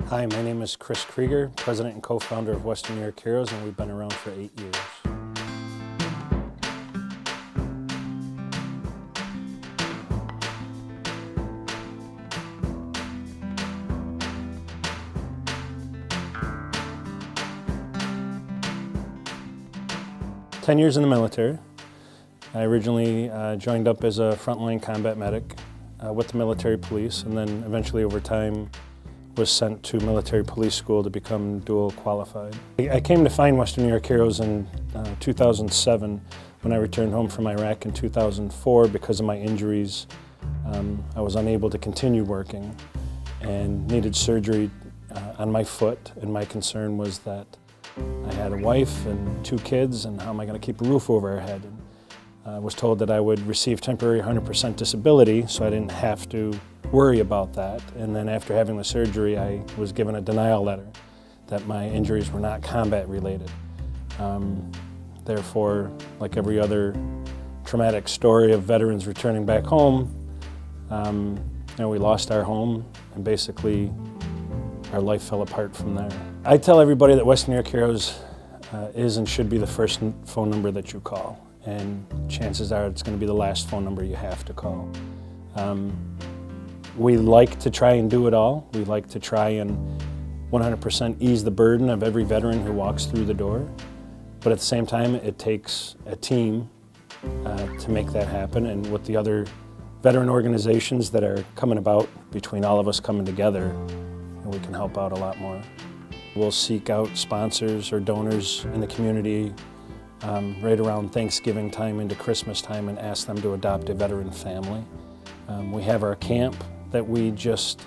Hi, my name is Chris Kreiger, president and co-founder of Western New York Heroes, and we've been around for 8 years. Ten years in the military. I originally joined up as a frontline combat medic with the military police, and then eventually over time was sent to military police school to become dual qualified. I came to find Western New York Heroes in 2007 when I returned home from Iraq in 2004 because of my injuries. I was unable to continue working and needed surgery on my foot, and my concern was that I had a wife and 2 kids, and how am I going to keep a roof over our head? And I was told that I would receive temporary 100% disability, so I didn't have to worry about that. And then after having the surgery, I was given a denial letter that my injuries were not combat related. Therefore, like every other traumatic story of veterans returning back home, we lost our home, and basically our life fell apart from there. I tell everybody that Western New York Heroes is and should be the first phone number that you call, and chances are it's going to be the last phone number you have to call. We like to try and do it all. We like to try and 100% ease the burden of every veteran who walks through the door, but at the same time it takes a team to make that happen, and with the other veteran organizations that are coming about, between all of us coming together, we can help out a lot more. We'll seek out sponsors or donors in the community right around Thanksgiving time into Christmas time and ask them to adopt a veteran family. We have our camp that we just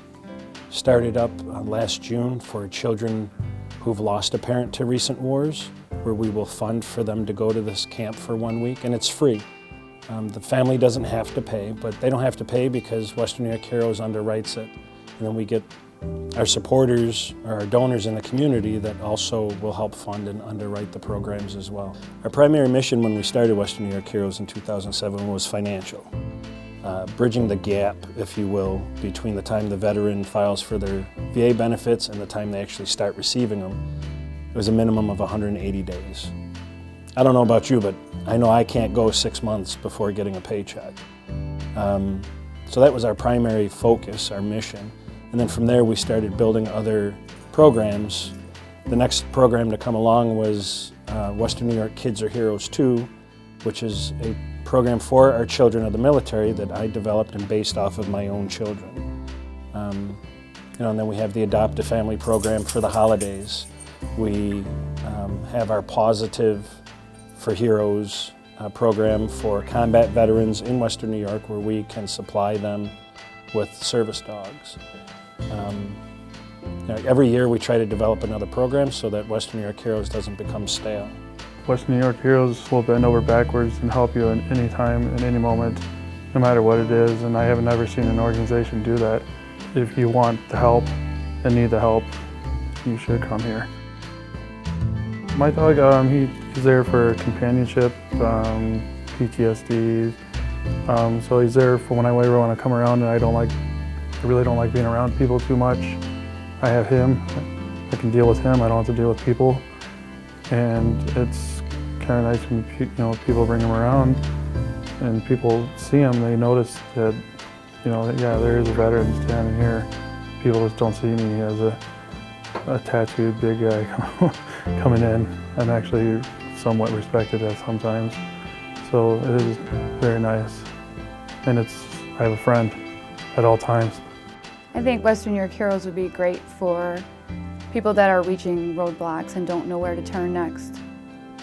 started up last June for children who've lost a parent to recent wars, where we will fund for them to go to this camp for 1 week, and it's free. The family doesn't have to pay, but they don't have to pay because Western New York Heroes underwrites it, and then we get our supporters or our donors in the community that also will help fund and underwrite the programs as well. Our primary mission when we started Western New York Heroes in 2007 was financial. Bridging the gap, if you will, between the time the veteran files for their VA benefits and the time they actually start receiving them. It was a minimum of 180 days. I don't know about you, but I know I can't go 6 months before getting a paycheck. So that was our primary focus, our mission. And then from there we started building other programs. The next program to come along was Western New York Kids Are Heroes 2, which is a program for our children of the military that I developed and based off of my own children. And then we have the Adopt a Family program for the holidays. We have our Positive for Heroes program for combat veterans in Western New York, where we can supply them with service dogs. Every year we try to develop another program so that Western New York Heroes doesn't become stale. Western New York Heroes will bend over backwards and help you at any time, at any moment, no matter what it is, and I have never seen an organization do that. If you want the help and need the help, you should come here. My dog, he's there for companionship, PTSD, so he's there for when I want to come around and I really don't like being around people too much. I have him, I can deal with him, I don't have to deal with people. And it's kind of nice when people bring him around and people see him, they notice that, yeah, there is a veteran standing here. People just don't see me as a tattooed big guy coming in. I'm actually somewhat respected at sometimes. So it is very nice. And I have a friend at all times. I think Western New York Heroes would be great for people that are reaching roadblocks and don't know where to turn next.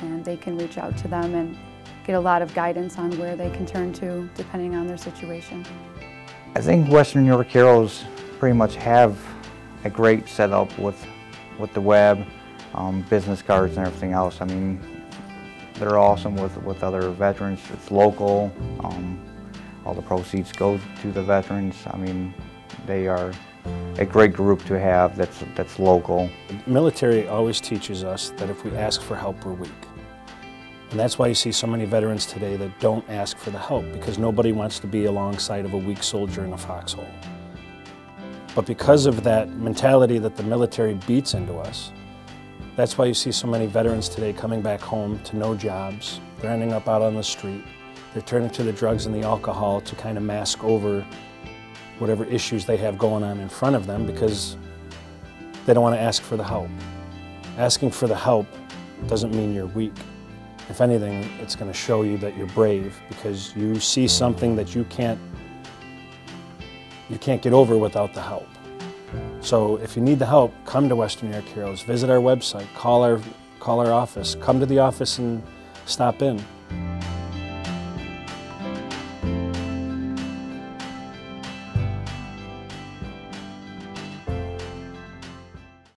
And they can reach out to them and get a lot of guidance on where they can turn to depending on their situation. I think Western New York Heroes pretty much have a great setup with the web, business cards and everything else. I mean, they're awesome with other veterans. It's local. All the proceeds go to the veterans. I mean, they are a great group to have that's local. The military always teaches us that if we ask for help, we're weak. And that's why you see so many veterans today that don't ask for the help, because nobody wants to be alongside of a weak soldier in a foxhole. But because of that mentality that the military beats into us, that's why you see so many veterans today coming back home to no jobs. They're ending up out on the street. They're turning to the drugs and the alcohol to kind of mask over whatever issues they have going on in front of them because they don't want to ask for the help. Asking for the help doesn't mean you're weak. If anything, it's going to show you that you're brave because you see something that you can't get over without the help. So if you need the help, come to Western New York Heroes, visit our website, call our office, come to the office and stop in.